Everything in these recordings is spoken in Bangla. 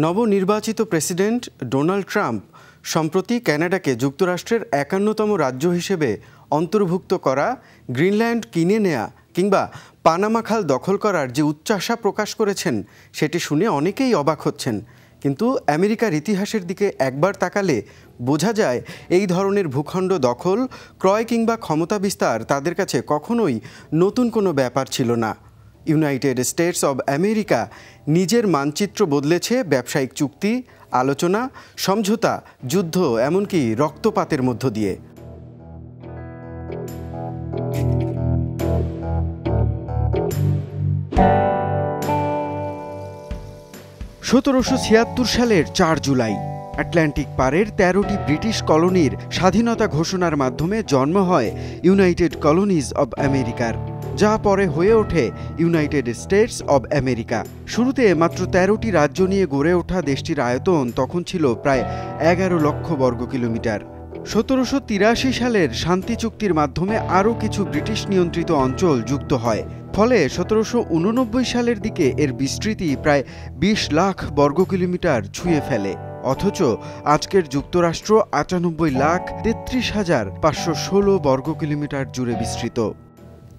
নবনির্বাচিত প্রেসিডেন্ট ডোনাল্ড ট্রাম্প সম্প্রতি কানাডাকে যুক্তরাষ্ট্রের ৫১তম রাজ্য হিসেবে অন্তর্ভুক্ত করা, গ্রিনল্যান্ড কিনে নেয়া কিংবা পানামা খাল দখল করার যে উচ্চাশা প্রকাশ করেছেন সেটি শুনে অনেকেই অবাক হচ্ছেন। কিন্তু আমেরিকার ইতিহাসের দিকে একবার তাকালে বোঝা যায় এই ধরনের ভূখণ্ড দখল, ক্রয় কিংবা ক্ষমতা বিস্তার তাদের কাছে কখনোই নতুন কোনো ব্যাপার ছিল না। ইউনাইটেড স্টেটস অব আমেরিকা নিজের মানচিত্র বদলেছে ব্যবসায়িক চুক্তি, আলোচনা, সমঝোতা, যুদ্ধ, এমনকি রক্তপাতের মধ্য দিয়ে। ১৭৭৬ সালের ৪ জুলাই আটলান্টিক পারের ১৩টি ব্রিটিশ কলোনির স্বাধীনতা ঘোষণার মাধ্যমে জন্ম হয় ইউনাইটেড কলোনিজ অব আমেরিকার, যা পরে হয়ে ওঠে ইউনাইটেড স্টেটস অব আমেরিকা। শুরুতে মাত্র ১৩টি রাজ্য নিয়ে গড়ে ওঠা দেশটির আয়তন তখন ছিল প্রায় ১১ লক্ষ বর্গ কিলোমিটার। ১৭৮৩ সালের শান্তি চুক্তির মাধ্যমে আরও কিছু ব্রিটিশ নিয়ন্ত্রিত অঞ্চল যুক্ত হয়। ফলে ১৭৮৯ সালের দিকে এর বিস্তৃতি প্রায় ২০ লাখ বর্গ কিলোমিটার ছুঁয়ে ফেলে। অথচ আজকের যুক্তরাষ্ট্র ৯৮,৩৩,৫১৬ বর্গ কিলোমিটার জুড়ে বিস্তৃত।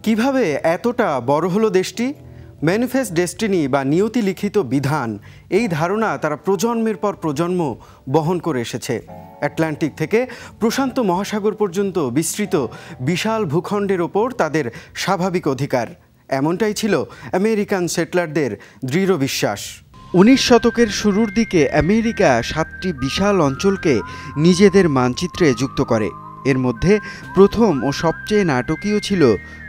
কিভাবে এতটা বড় হলো দেশটি? ম্যানিফেস্ট ডেস্টিনি বা নিয়তি লিখিত বিধান, এই ধারণা তারা প্রজন্মের পর প্রজন্ম বহন করে এসেছে। আটলান্টিক থেকে প্রশান্ত মহাসাগর পর্যন্ত বিস্তৃত বিশাল ভূখণ্ডের ওপর তাদের স্বাভাবিক অধিকার, এমনটাই ছিল আমেরিকান সেটলারদের দৃঢ় বিশ্বাস। ১৯ শতকের শুরুর দিকে আমেরিকা ৭টি বিশাল অঞ্চলকে নিজেদের মানচিত্রে যুক্ত করে। এর মধ্যে প্রথম ও সবচেয়ে নাটকীয় ছিল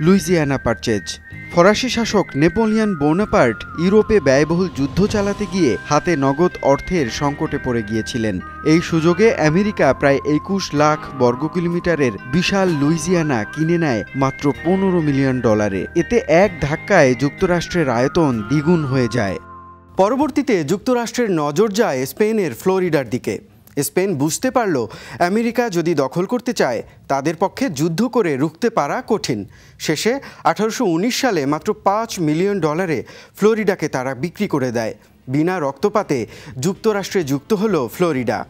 লুইজিয়ানা পারচেজ। ফরাসি শাসক নেপোলিয়ন বোনাপার্ট ইউরোপে ব্যয়বহুল যুদ্ধ চালাতে গিয়ে হাতে নগদ অর্থের সংকটে পড়ে গিয়েছিলেন। এই সুযোগে আমেরিকা প্রায় ২১ লাখ বর্গ কিলোমিটারের বিশাল লুইজিয়ানা কিনে নেয় মাত্র $১৫ মিলিয়ন। এতে এক ধাক্কায় যুক্তরাষ্ট্রের আয়তন দ্বিগুণ হয়ে যায়। পরবর্তীতে যুক্তরাষ্ট্রের নজর যায় স্পেনের ফ্লোরিডার দিকে। স্পেন বুঝতে পারল আমেরিকা যদি দখল করতে চায় তাদের পক্ষে যুদ্ধ করে রুখতে পারা কঠিন। শেষে ১৮১৯ সালে মাত্র $৫ মিলিয়ন ফ্লোরিডাকে তারা বিক্রি করে দেয়। বিনা রক্তপাতে যুক্তরাষ্ট্রে যুক্ত হলো ফ্লোরিডা।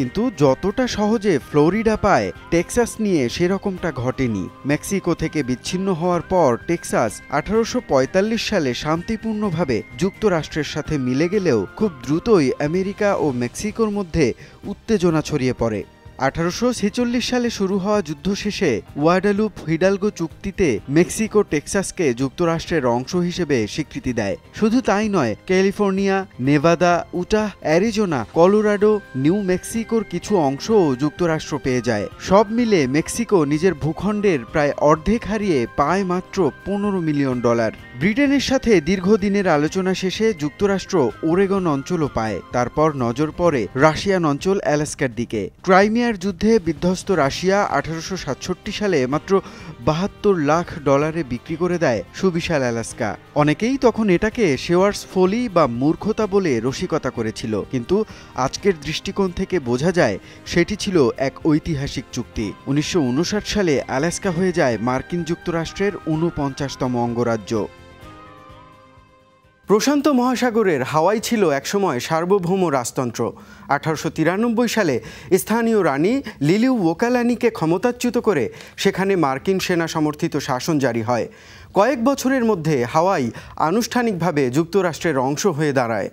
কিন্তু যতটা সহজে ফ্লোরিডা পায়, টেক্সাস নিয়ে সেরকমটা ঘটেনি। মেক্সিকো থেকে বিচ্ছিন্ন হওয়ার পর টেক্সাস ১৮৪৫ সালে শান্তিপূর্ণভাবে যুক্তরাষ্ট্রের সাথে মিলে গেলেও খুব দ্রুতই আমেরিকা ও মেক্সিকোর মধ্যে উত্তেজনা ছড়িয়ে পড়ে। ১৮৪৬ সালে শুরু হওয়া যুদ্ধ শেষে ওয়াডালুপ হিডালগো চুক্তিতে মেক্সিকো টেক্সাসকে যুক্তরাষ্ট্রের অংশ হিসেবে স্বীকৃতি দেয়। শুধু তাই নয়, California, Nevada, উটাহ, Arizona, Colorado, new মেক্সিকোর কিছু অংশও যুক্তরাষ্ট্র পেয়ে যায়। সব মিলে মেক্সিকো নিজের ভূখণ্ডের প্রায় অর্ধেক হারিয়ে পায় মাত্র $১৫ মিলিয়ন। ব্রিটেনের সাথে দীর্ঘদিনের আলোচনা শেষে যুক্তরাষ্ট্র ওরেগন অঞ্চলও পায়। তারপর নজর পড়ে রাশিয়ান অঞ্চল অ্যালাস্কার দিকে। ক্রাইমিয়ার যুদ্ধে বিধ্বস্ত রাশিয়া ১৮৬৭ সালে মাত্র $৭২ লাখ বিক্রি করে দেয় সুবিশাল অ্যালাস্কা। অনেকেই তখন এটাকে শেওয়ার্স ফলি বা মূর্খতা বলে রসিকতা করেছিল, কিন্তু আজকের দৃষ্টিকোণ থেকে বোঝা যায় সেটি ছিল এক ঐতিহাসিক চুক্তি। ১৯৫৯ সালে অ্যালাস্কা হয়ে যায় মার্কিন যুক্তরাষ্ট্রের ৪৯তম অঙ্গরাজ্য। প্রশান্ত মহাসাগরের হাওয়াই ছিল একসময় সার্বভৌম রাজতন্ত্র। ১৮৯৩ সালে স্থানীয় রানী লিলিউওকালানিকে ক্ষমতাচ্যুত করে সেখানে মার্কিন সেনা সমর্থিত শাসন জারি হয়। কয়েক বছরের মধ্যে হাওয়াই আনুষ্ঠানিকভাবে যুক্তরাষ্ট্রের অংশ হয়ে দাঁড়ায়।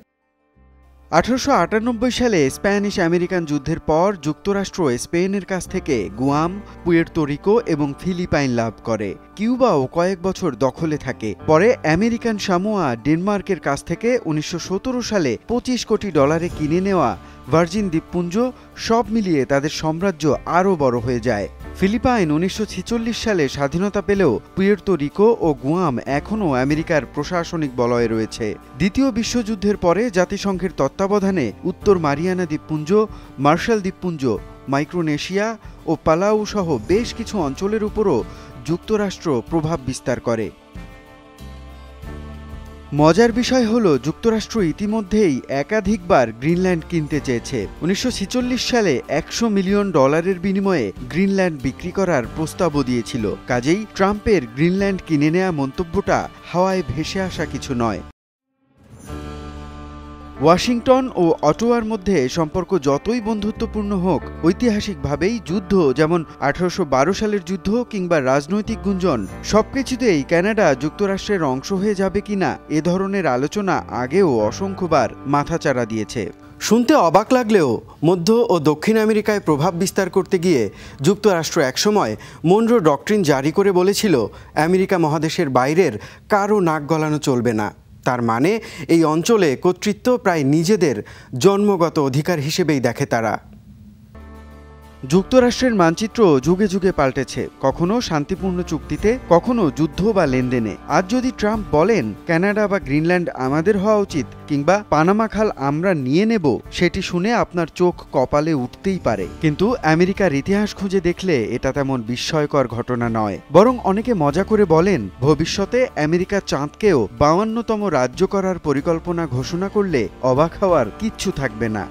১৮৯৮ সালে স্প্যানিশ আমেরিকান যুদ্ধের পর যুক্তরাষ্ট্র স্পেনের কাছ থেকে গুয়াম, পুয়ের্তো রিকো এবং ফিলিপাইন লাভ করে। কিউবাও কয়েক বছর দখলে থাকে। পরে আমেরিকান সামোয়া ডেনমার্কের কাছ থেকে ১৯১৭ সালে $২৫ কোটি কিনে নেওয়া ভার্জিন দ্বীপপুঞ্জ, সব মিলিয়ে তাদের সাম্রাজ্য আরও বড় হয়ে যায়। ফিলিপাইন ১৯৪৬ সালে স্বাধীনতা পেলেও পুয়ের্তো রিকো ও গুয়াম এখনও আমেরিকার প্রশাসনিক বলয়ে রয়েছে। দ্বিতীয় বিশ্বযুদ্ধের পরে জাতিসংঘের তত্ত্বাবধানে উত্তর মারিয়ানা দ্বীপপুঞ্জ, মার্শাল দ্বীপপুঞ্জ, মাইক্রোনেশিয়া ও পালাউ সহ বেশ কিছু অঞ্চলের উপরও যুক্তরাষ্ট্র প্রভাব বিস্তার করে। মজার বিষয় হলো, যুক্তরাষ্ট্র ইতিমধ্যেই একাধিকবার গ্রিনল্যান্ড কিনতে চেয়েছে। ১৯৪৬ সালে $১০০ মিলিয়ন বিনিময়ে গ্রিনল্যান্ড বিক্রি করার প্রস্তাবও দিয়েছিল। কাজেই ট্রাম্পের গ্রিনল্যান্ড কিনে নেয়া মন্তব্যটা হাওয়ায় ভেসে আসা কিছু নয়। ওয়াশিংটন ও অটোয়ার মধ্যে সম্পর্ক যতই বন্ধুত্বপূর্ণ হোক, ঐতিহাসিকভাবেই যুদ্ধ, যেমন 1812 সালের যুদ্ধ কিংবা রাজনৈতিক গুঞ্জন, সবকিছুতেই কানাডা যুক্তরাষ্ট্রের অংশ হয়ে যাবে কিনা এ ধরনের আলোচনা আগেও অসংখ্যবার মাথাচাড়া দিয়েছে। শুনতে অবাক লাগলেও মধ্য ও দক্ষিণ আমেরিকায় প্রভাব বিস্তার করতে গিয়ে যুক্তরাষ্ট্র একসময় মনরো ডক্ট্রিন জারি করে বলেছিল, আমেরিকা মহাদেশের বাইরের কারো নাক গলানো চলবে না। তার মানে এই অঞ্চলে কর্তৃত্ব প্রায় নিজেদের জন্মগত অধিকার হিসেবেই দেখে তারা। যুক্তরাষ্ট্রের মানচিত্র যুগে যুগে পাল্টেছে, কখনো শান্তিপূর্ণ চুক্তিতে, কখনো যুদ্ধ বা লেনদেনে। আজ যদি ট্রাম্প বলেন কানাডা বা গ্রিনল্যান্ড আমাদের হওয়া উচিত কিংবা পানামা খাল আমরা নিয়ে নেব, সেটি শুনে আপনার চোখ কপালে উঠতেই পারে। কিন্তু আমেরিকার ইতিহাস খুঁজে দেখলে এটা তেমন বিস্ময়কর ঘটনা নয়। বরং অনেকে মজা করে বলেন, ভবিষ্যতে আমেরিকা চাঁদকেও 52তম রাজ্য করার পরিকল্পনা ঘোষণা করলে অবাক হওয়ার কিচ্ছু থাকবে না।